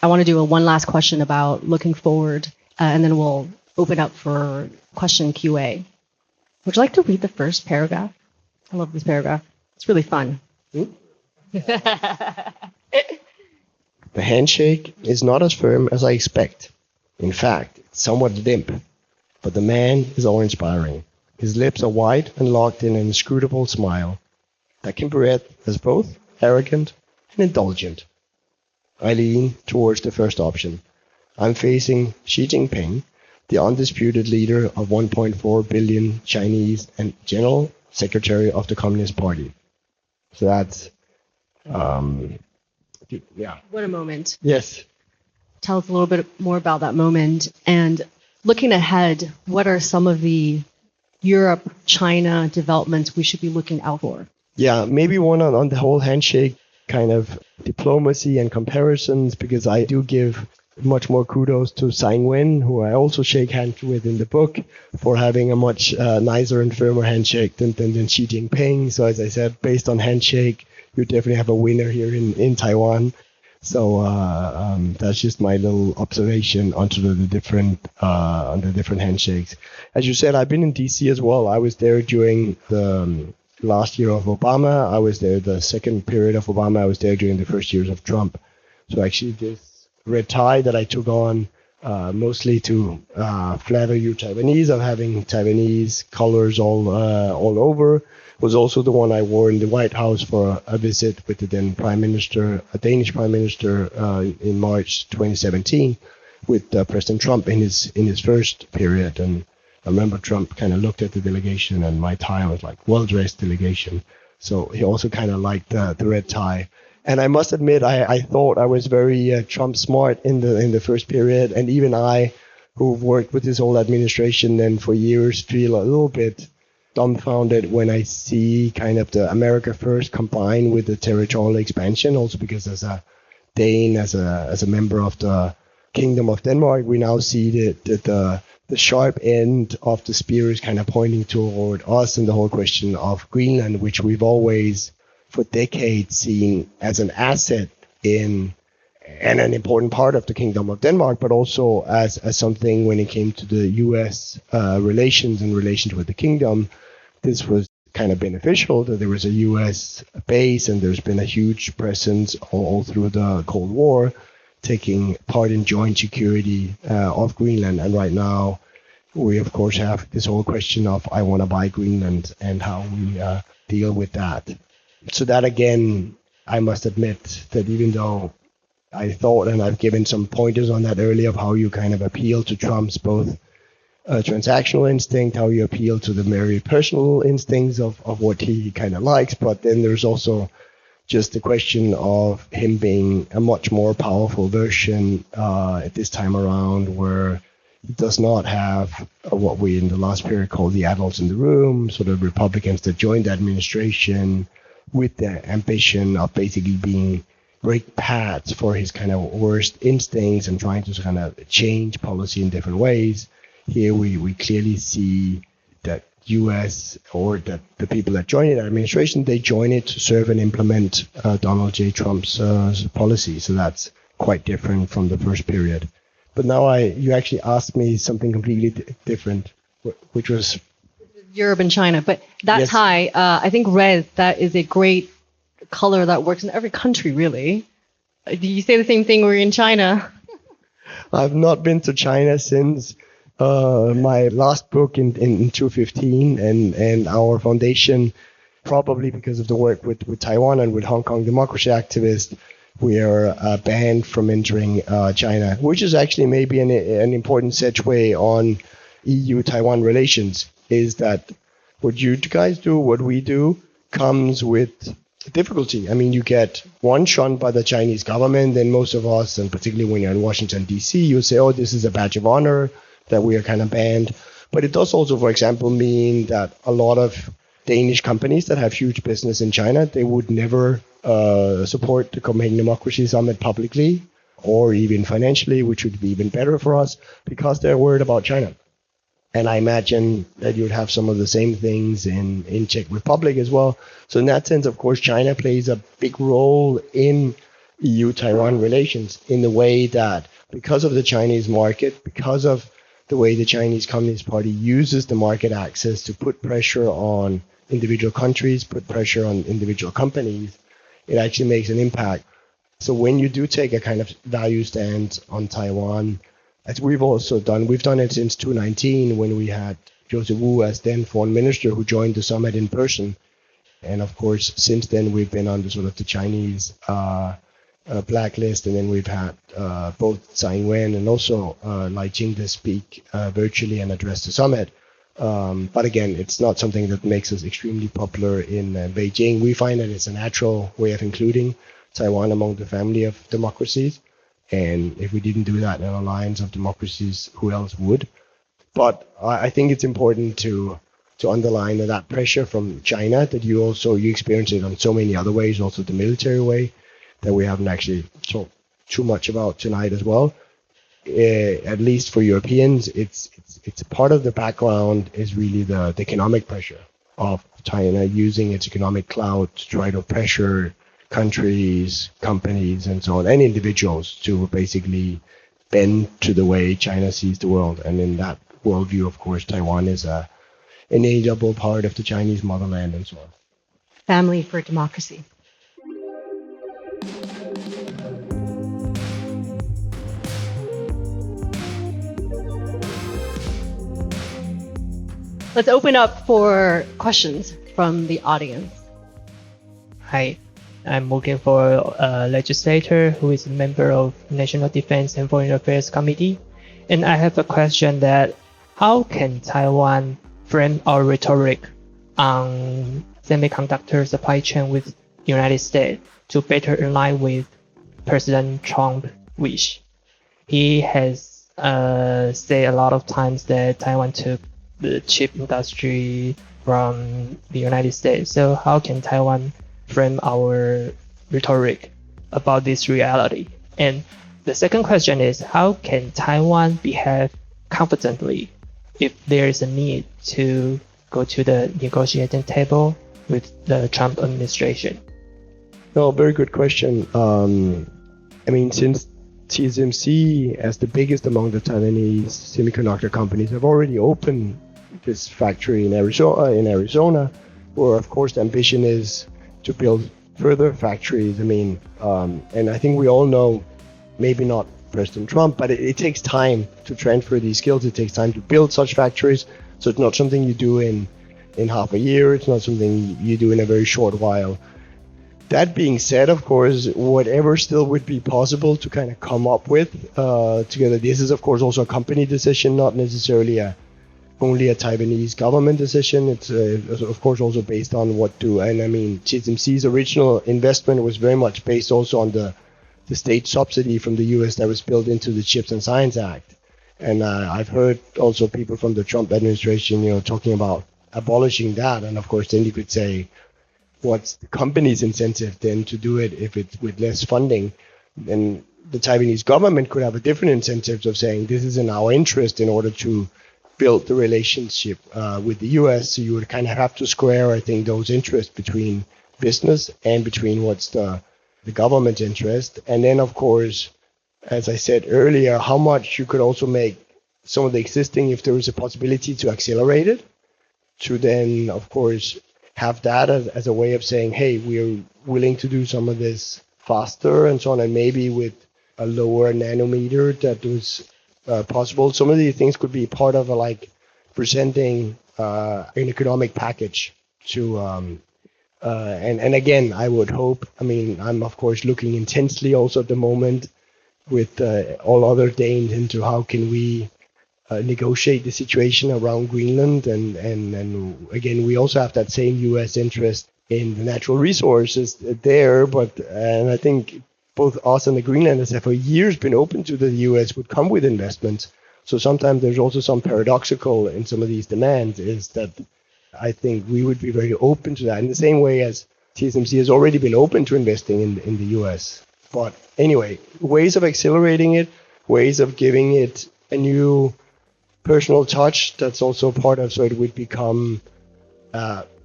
I want to do one last question about looking forward, and then we'll open up for question QA. Would you like to read the first paragraph? I love this paragraph. It's really fun. The handshake is not as firm as I expect. In fact, it's somewhat limp, but the man is awe-inspiring. His lips are wide and locked in an inscrutable smile that can be read as both arrogant and indulgent. I lean towards the first option. I'm facing Xi Jinping, the undisputed leader of 1.4 billion Chinese and General Secretary of the Communist Party. So that's, yeah. What a moment. Yes. Tell us a little bit more about that moment. And looking ahead, what are some of the Europe-China developments we should be looking out for? Yeah, maybe one on the whole handshake kind of diplomacy and comparisons, because I do give much more kudos to Tsai Ing-wen, who I also shake hands with in the book, for having a much nicer and firmer handshake than Xi Jinping. So as I said, based on handshake, you definitely have a winner here in Taiwan. So that's just my little observation onto the different handshakes. As you said, I've been in DC as well. I was there during the last year of Obama. I was there the second period of Obama. I was there during the first years of Trump. So actually this red tie that I took on mostly to flatter you Taiwanese of having Taiwanese colors all over was also the one I wore in the White House for a visit with the then Danish Prime Minister in March 2017 with President Trump in his first period. And I remember Trump kind of looked at the delegation, and my tie was like well-dressed delegation. So he also kind of liked the red tie. And I must admit, I thought I was very Trump smart in the first period. And even I, who've worked with this whole administration then for years, feel a little bit dumbfounded when I see kind of the America First combined with the territorial expansion. Also because as a Dane, as a member of the Kingdom of Denmark, we now see the sharp end of the spear is kind of pointing toward us and the whole question of Greenland, which we've always for decades seen as an asset in and an important part of the Kingdom of Denmark, but also as something when it came to the U.S. relations and relations with the kingdom. This was kind of beneficial that there was a U.S. base and there's been a huge presence all through the Cold War, taking part in joint security of Greenland. And right now, we of course have this whole question of I want to buy Greenland and how we deal with that. So that again, I must admit that even though I thought, and I've given some pointers on that earlier, of how you kind of appeal to Trump's both transactional instinct, how you appeal to the very personal instincts of what he kind of likes, but then there's also just the question of him being a much more powerful version at this time around, where he does not have what we in the last period called the adults in the room, sort of Republicans that joined the administration with the ambition of basically being brake pads for his kind of worst instincts and trying to kind of change policy in different ways. Here we clearly see that U.S. or that the people that join the administration, they join it to serve and implement Donald J. Trump's policy. So that's quite different from the first period. But now you actually asked me something completely different, which was Europe and China. But that Yes. tie, I think red, that is a great color that works in every country, really. Do you say the same thing when you're in China? I've not been to China since my last book in 2015, and our foundation, probably because of the work with Taiwan and with Hong Kong democracy activists, we are banned from entering China, which is actually maybe an important segue on EU-Taiwan relations, is that what you guys do, what we do, comes with difficulty. I mean, you get one shot by the Chinese government, then most of us, and particularly when you're in Washington, D.C., you say, oh, this is a badge of honor that we are kind of banned. But it does also, for example, mean that a lot of Danish companies that have huge business in China, they would never support the Copenhagen Democracy Summit publicly or even financially, which would be even better for us because they're worried about China. And I imagine that you would have some of the same things in Czech Republic as well. So in that sense, of course, China plays a big role in EU-Taiwan relations in the way that because of the Chinese market, because of the way the Chinese Communist Party uses the market access to put pressure on individual countries, put pressure on individual companies, it actually makes an impact. So when you do take a kind of value stand on Taiwan, as we've also done, we've done it since 2019 when we had Joseph Wu as then foreign minister who joined the summit in person. And of course, since then, we've been on the sort of the Chinese blacklist. And then we've had both Tsai Ing-wen and also Lai Ching-te speak virtually and address the summit. But again, it's not something that makes us extremely popular in Beijing. We find that it's a natural way of including Taiwan among the family of democracies. And if we didn't do that in an alliance of democracies, who else would? But I think it's important to underline that pressure from China that you experience it on so many other ways, also the military way that we haven't actually talked too much about tonight as well. At least for Europeans, it's part of the background is really the economic pressure of China using its economic clout to try to pressure countries, companies, and so on, and individuals to basically bend to the way China sees the world. And in that worldview, of course, Taiwan is an inalienable part of the Chinese motherland and so on. Family for democracy. Let's open up for questions from the audience. Hi, I'm working for a legislator who is a member of National Defense and Foreign Affairs Committee. And I have a question that how can Taiwan frame our rhetoric on semiconductor supply chain with United States to better align with President Trump's wish? He has said a lot of times that Taiwan took the chip industry from the United States. So how can Taiwan frame our rhetoric about this reality? And the second question is, how can Taiwan behave competently if there is a need to go to the negotiating table with the Trump administration? No, very good question. I mean, since TSMC, as the biggest among the Taiwanese semiconductor companies, have already opened this factory in Arizona, where of course the ambition is to build further factories. I mean, and I think we all know, maybe not President Trump, but it takes time to transfer these skills. It takes time to build such factories. So it's not something you do in half a year. It's not something you do in a very short while. That being said, of course, whatever still would be possible to kind of come up with together, this is of course also a company decision, not necessarily only a Taiwanese government decision. It's of course also based on and I mean, TSMC's original investment was very much based also on the state subsidy from the US that was built into the Chips and Science Act. And I've heard also people from the Trump administration, talking about abolishing that. And of course, then you could say, what's the company's incentive then to do it if it's with less funding? And the Taiwanese government could have a different incentive of saying, this is in our interest in order to build the relationship with the US. So you would kind of have to square, I think, those interests between business and between what's the government interest. And then, of course, as I said earlier, how much you could also make some of the existing, if there is a possibility to accelerate it, to then, of course, have that as a way of saying, hey, we're willing to do some of this faster and so on, and maybe with a lower nanometer that was possible. Some of these things could be part of presenting an economic package to and again, I would hope, I mean, I'm of course looking intensely also at the moment with all other Danes into how can we negotiate the situation around Greenland, and again, we also have that same US interest in the natural resources there, and I think both us and the Greenlanders have for years been open to the US would come with investments. So sometimes there's also some paradoxical in some of these demands, is that I think we would be very open to that in the same way as TSMC has already been open to investing in the US. But anyway, ways of accelerating it, ways of giving it a new personal touch, that's also part of, so it would become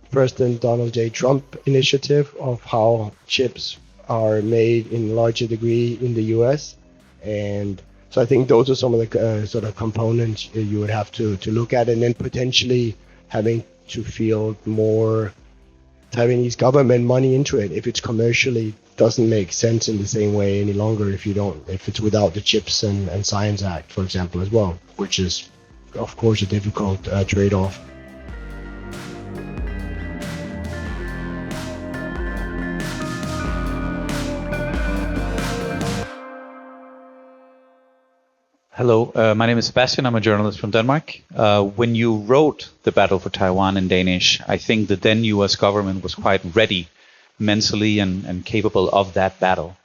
President Donald J. Trump initiative of how chips are made in larger degree in the US. And so I think those are some of the sort of components you would have to look at, and then potentially having to field more Taiwanese government money into it if it's commercially doesn't make sense in the same way any longer if it's without the Chips and Science Act, for example, as well, which is of course a difficult trade-off. Hello, my name is Sebastian. I'm a journalist from Denmark. When you wrote The Battle for Taiwan in Danish, I think the then US government was quite ready mentally and capable of that battle.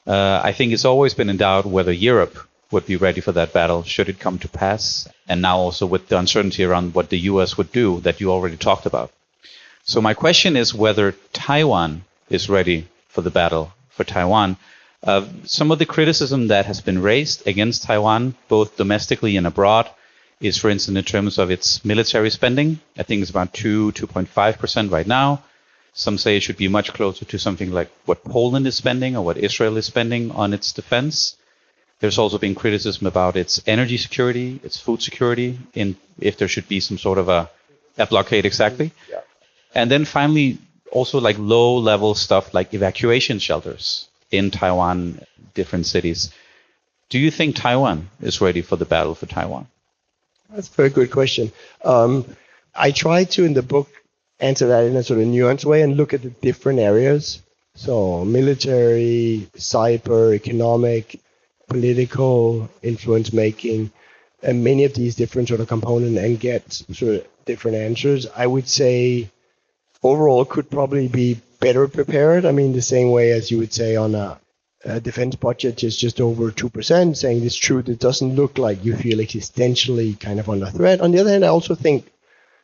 I think it's always been in doubt whether Europe would be ready for that battle should it come to pass, and now also with the uncertainty around what the US would do that you already talked about. So my question is whether Taiwan is ready for the battle for Taiwan. Some of the criticism that has been raised against Taiwan, both domestically and abroad, is, for instance, in terms of its military spending. I think it's about 2.5% right now. Some say it should be much closer to something like what Poland is spending or what Israel is spending on its defense. There's also been criticism about its energy security, its food security, if there should be some sort of a blockade exactly. Yeah. And then finally, also like low-level stuff like evacuation shelters in Taiwan, different cities. Do you think Taiwan is ready for the battle for Taiwan? That's a very good question. I try to, in the book, answer that in a sort of nuanced way and look at the different areas. So military, cyber, economic, political, influence making, and many of these different sort of components, and get sort of different answers. I would say overall could probably be better prepared. I mean, the same way as you would say on a defense budget is just over 2%, saying this truth, it doesn't look like you feel existentially kind of under threat. On the other hand, I also think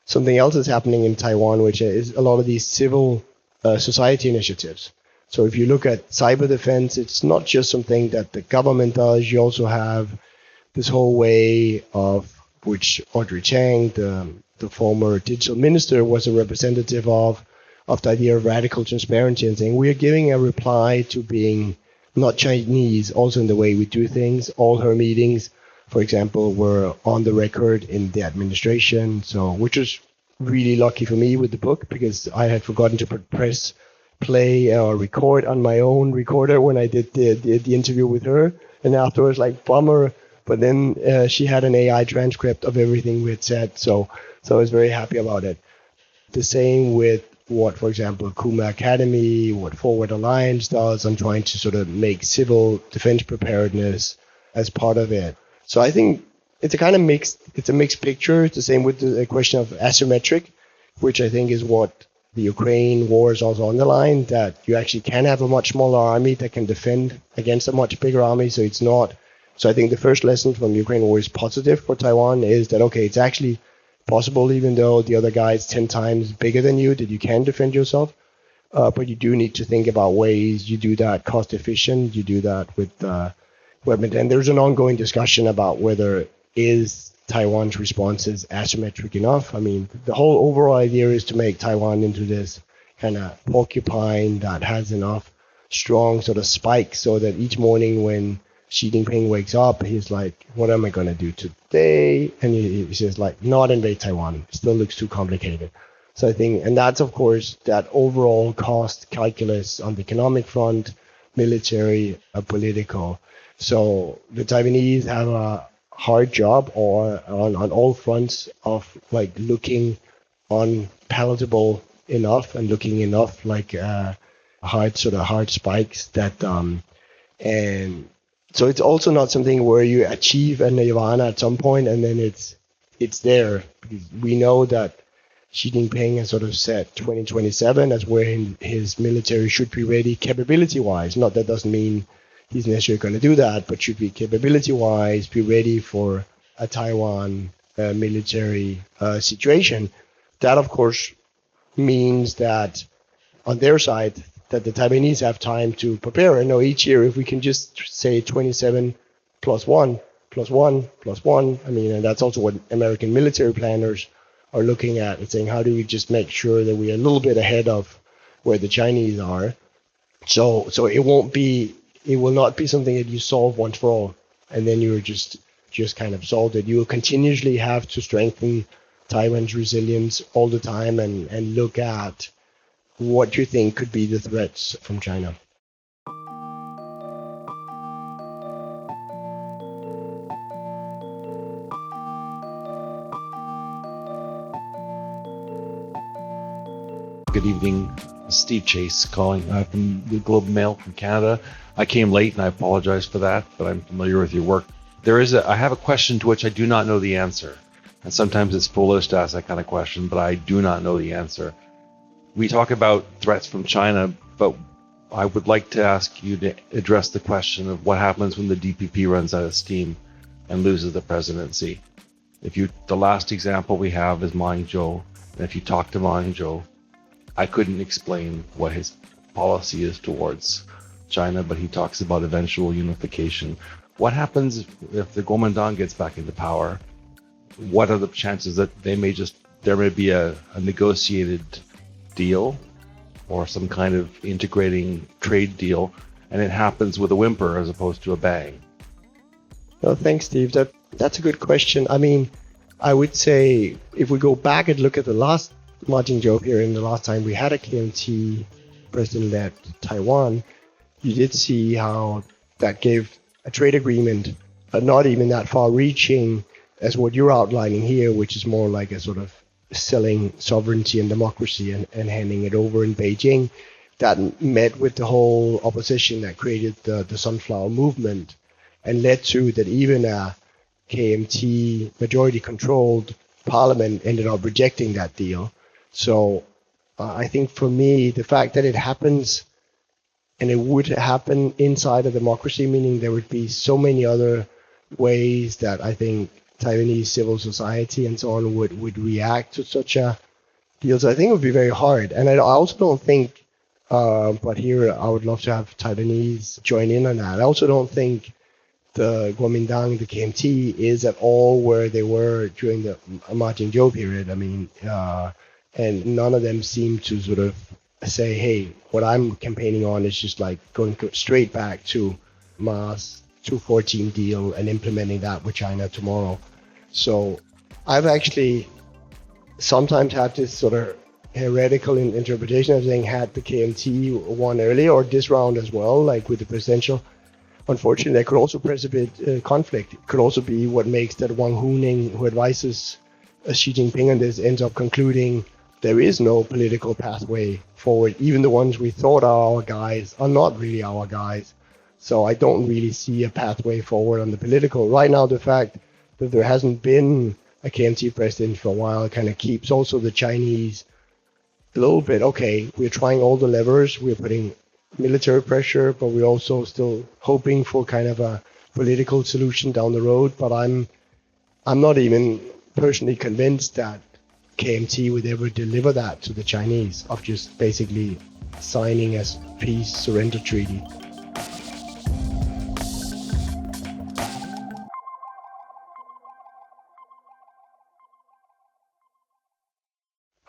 something else is happening in Taiwan, which is a lot of these civil society initiatives. So if you look at cyber defense, it's not just something that the government does. You also have this whole way of which Audrey Chang, the former digital minister, was a representative of the idea of radical transparency and saying we are giving a reply to being not Chinese, also in the way we do things. All her meetings, for example, were on the record in the administration, so which is really lucky for me with the book because I had forgotten to press play or record on my own recorder when I did the interview with her. And afterwards, like, bummer. But then she had an AI transcript of everything we had said. So I was very happy about it. The same with what, for example, Kuma Academy, what Forward Alliance does on trying to sort of make civil defense preparedness as part of it. So I think it's a mixed picture. It's the same with the question of asymmetric, which I think is what the Ukraine war is also underlined, that you actually can have a much smaller army that can defend against a much bigger army. So it's not. So I think the first lesson from the Ukraine war is positive for Taiwan is that, okay, it's actually possible, even though the other guy is 10 times bigger than you, that you can defend yourself. But you do need to think about ways you do that cost efficient. You do that with weapons. And there's an ongoing discussion about whether is Taiwan's response is asymmetric enough. I mean, the whole overall idea is to make Taiwan into this kind of porcupine that has enough strong sort of spikes so that each morning when Xi Jinping wakes up, he's like, what am I going to do today? And he says, like, not invade Taiwan. It still looks too complicated. So I think, and that's, of course, that overall cost calculus on the economic front, military, political. So the Taiwanese have a hard job or on all fronts of like looking unpalatable enough and looking enough like hard spikes that and so it's also not something where you achieve a nirvana at some point and then it's there. Because we know that Xi Jinping has sort of set 2027 as where his military should be ready capability wise. Not that doesn't mean he's necessarily going to do that, but should be capability-wise, be ready for a Taiwan military situation. That, of course, means that on their side, that the Taiwanese have time to prepare. And know each year, if we can just say 27 plus 1, plus 1, plus 1, I mean, and that's also what American military planners are looking at and saying, how do we just make sure that we are a little bit ahead of where the Chinese are? So it will not be something that you solve once for all, and then you're just kind of solved it. You will continuously have to strengthen Taiwan's resilience all the time and look at what you think could be the threats from China. Good evening, Steve Chase calling from the Globe and Mail from Canada. I came late and I apologize for that, but I'm familiar with your work. I have a question to which I do not know the answer. And sometimes it's foolish to ask that kind of question, but I do not know the answer. We talk about threats from China, but I would like to ask you to address the question of what happens when the DPP runs out of steam and loses the presidency. The last example we have is Ma Ying-jeou, and if you talk to Ma Ying-jeou, I couldn't explain what his policy is towards China, but he talks about eventual unification. What happens if the Kuomintang gets back into power? What are the chances that there may be a negotiated deal or some kind of integrating trade deal, and it happens with a whimper as opposed to a bang? Well, thanks, Steve. That's a good question. I mean, I would say if we go back and look at the last Ma Ying-jeou period, the last time we had a KMT president-led Taiwan, you did see how that gave a trade agreement, not even that far-reaching as what you're outlining here, which is more like a sort of selling sovereignty and democracy and handing it over in Beijing, that met with the whole opposition that created the Sunflower Movement and led to that even a KMT majority-controlled parliament ended up rejecting that deal. So I think for me, the fact that it happens and it would happen inside a democracy, meaning there would be so many other ways that I think Taiwanese civil society and so on would react to such a deal. So I think it would be very hard. And I also don't think, but here I would love to have Taiwanese join in on that. I also don't think the Kuomintang, the KMT, is at all where they were during the Ma Ying-jeou period. I mean, and none of them seem to sort of say, hey, what I'm campaigning on is just like going straight back to Ma's 214 deal and implementing that with China tomorrow. So I've actually sometimes have this sort of heretical interpretation of saying had the KMT won earlier or this round as well, like with the presidential. Unfortunately, that could also precipitate conflict. It could also be what makes that Wang Huning, who advises Xi Jinping on this, ends up concluding there is no political pathway forward. Even the ones we thought are our guys are not really our guys. So I don't really see a pathway forward on the political. Right now, the fact that there hasn't been a KMT president for a while kind of keeps also the Chinese a little bit, okay, we're trying all the levers, we're putting military pressure, but we're also still hoping for kind of a political solution down the road. But I'm not even personally convinced that KMT would ever deliver that to the Chinese of just basically signing a peace surrender treaty.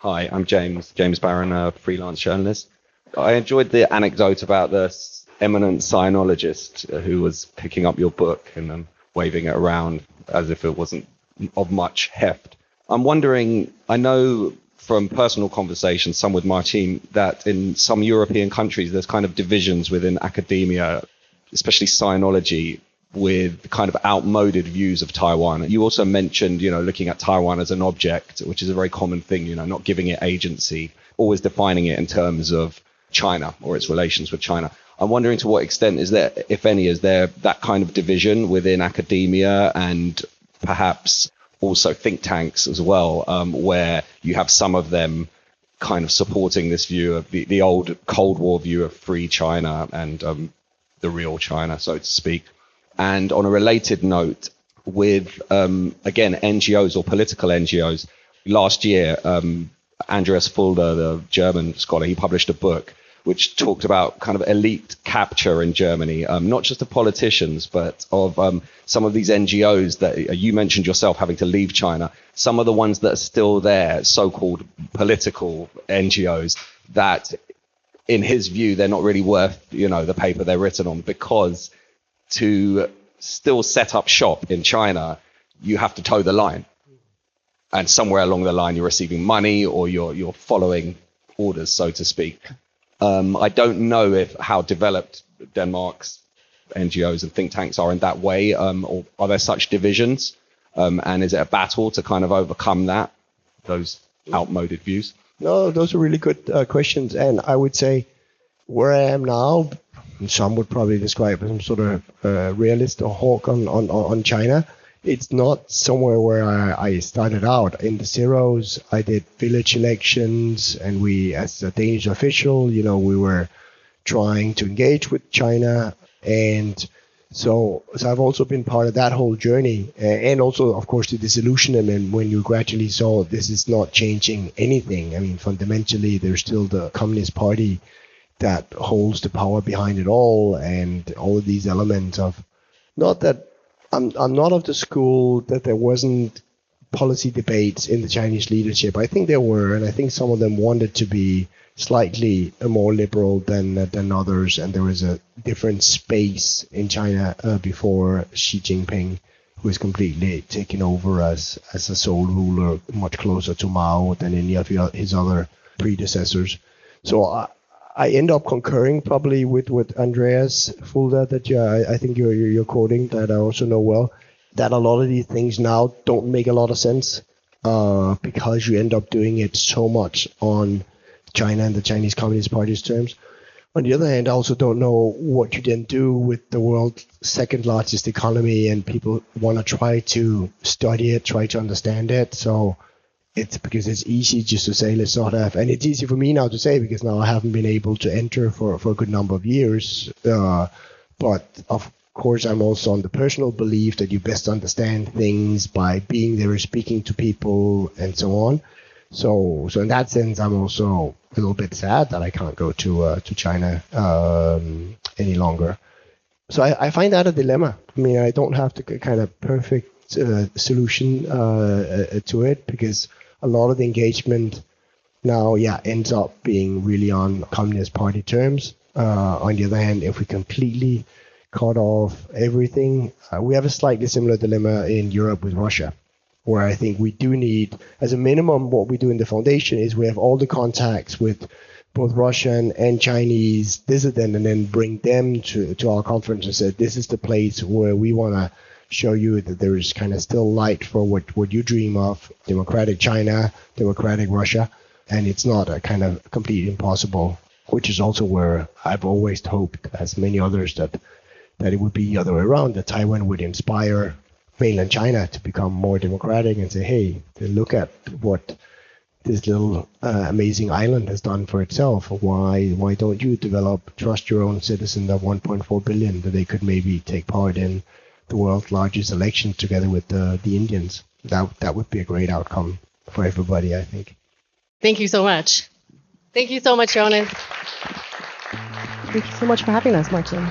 Hi, I'm James Barron, a freelance journalist. I enjoyed the anecdote about the eminent sinologist who was picking up your book and waving it around as if it wasn't of much heft. I'm wondering, I know from personal conversations, some with Martin, that in some European countries there's kind of divisions within academia, especially sinology, with kind of outmoded views of Taiwan. You also mentioned, looking at Taiwan as an object, which is a very common thing, not giving it agency, always defining it in terms of China or its relations with China. I'm wondering to what extent is there, if any, is there that kind of division within academia and perhaps also think tanks as well, where you have some of them kind of supporting this view of the old Cold War view of free China and the real China, so to speak. And on a related note, with, again, NGOs or political NGOs, last year, Andreas Fulda, the German scholar, he published a book which talked about kind of elite capture in Germany, not just of politicians, but of some of these NGOs that you mentioned yourself having to leave China. Some of the ones that are still there, so-called political NGOs, that in his view, they're not really worth, the paper they're written on, because to still set up shop in China, you have to toe the line. And somewhere along the line, you're receiving money or you're following orders, so to speak. I don't know how developed Denmark's NGOs and think tanks are in that way, or are there such divisions? And is it a battle to kind of overcome those outmoded views? No, those are really good questions. And I would say where I am now, some would probably describe as some sort of realist or hawk on China. It's not somewhere where I started out. In the zeros, I did village elections, and we, as a Danish official, we were trying to engage with China. And so I've also been part of that whole journey. And also, of course, the disillusionment when you gradually saw this is not changing anything. I mean, fundamentally, there's still the Communist Party that holds the power behind it all, and all of these elements of, not that I'm not of the school that there wasn't policy debates in the Chinese leadership. I think there were, and I think some of them wanted to be slightly more liberal than others, and there was a different space in China before Xi Jinping, who is completely taken over as a sole ruler, much closer to Mao than any of his other predecessors. So I end up concurring probably with what Andreas Fulda that I think you're quoting, that I also know well, that a lot of these things now don't make a lot of sense because you end up doing it so much on China and the Chinese Communist Party's terms. On the other hand, I also don't know what you then do with the world's second largest economy, and people want to try to study it, try to understand it. So it's because it's easy just to say, let's not have, and it's easy for me now to say because now I haven't been able to enter for a good number of years. But of course, I'm also on the personal belief that you best understand things by being there, speaking to people, and so on. So in that sense, I'm also a little bit sad that I can't go to China any longer. So I find that a dilemma. I mean, I don't have the kind of perfect solution to it, because a lot of the engagement now, ends up being really on Communist Party terms. On the other hand, if we completely cut off everything, we have a slightly similar dilemma in Europe with Russia. where I think we do need, as a minimum, what we do in the foundation is we have all the contacts with both Russian and Chinese dissident, and then bring them to our conference and say, this is the place where we want to show you that there is kind of still light for what you dream of, democratic China, democratic Russia, and it's not a kind of completely impossible, which is also where I've always hoped, as many others, that it would be the other way around, that Taiwan would inspire mainland China to become more democratic and say, hey, look at what this little amazing island has done for itself. Why don't you trust your own citizen of 1.4 billion that they could maybe take part in the world's largest elections together with the Indians? That would be a great outcome for everybody, I think. Thank you so much. Thank you so much, Jonas. Thank you so much for having us, Martin.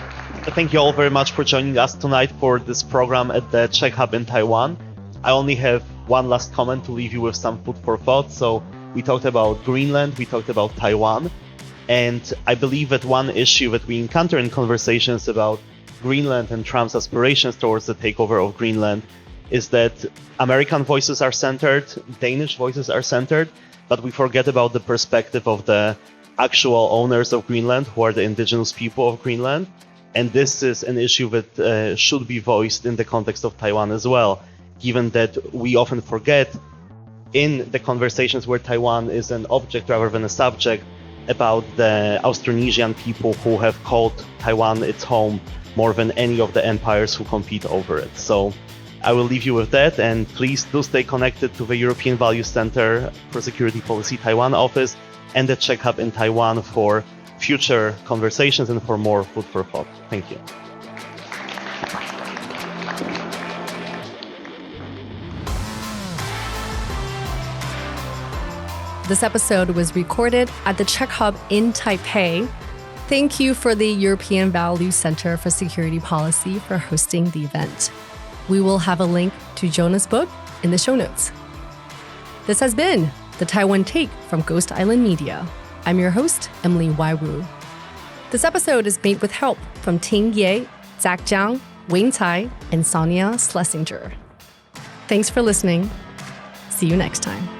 Thank you all very much for joining us tonight for this program at the Czech Hub in Taiwan. I only have one last comment to leave you with some food for thought. So we talked about Greenland, we talked about Taiwan, and I believe that one issue that we encounter in conversations about Greenland and Trump's aspirations towards the takeover of Greenland is that American voices are centered, Danish voices are centered, but we forget about the perspective of the actual owners of Greenland, who are the indigenous people of Greenland. And this is an issue that should be voiced in the context of Taiwan as well, given that we often forget in the conversations where Taiwan is an object rather than a subject about the Austronesian people who have called Taiwan its home more than any of the empires who compete over it. So I will leave you with that, and please do stay connected to the European Values Center for Security Policy Taiwan office and the Czech Hub in Taiwan for future conversations and for more food for thought. Thank you. This episode was recorded at the Czech Hub in Taipei. Thank you for the European Values Center for Security Policy for hosting the event. We will have a link to Jonas' book in the show notes. This has been the Taiwan Take from Ghost Island Media. I'm your host, Emily Y. Wu. This episode is made with help from Ting Ye, Zach Jiang, Wayne Tai, and Sonia Schlesinger. Thanks for listening. See you next time.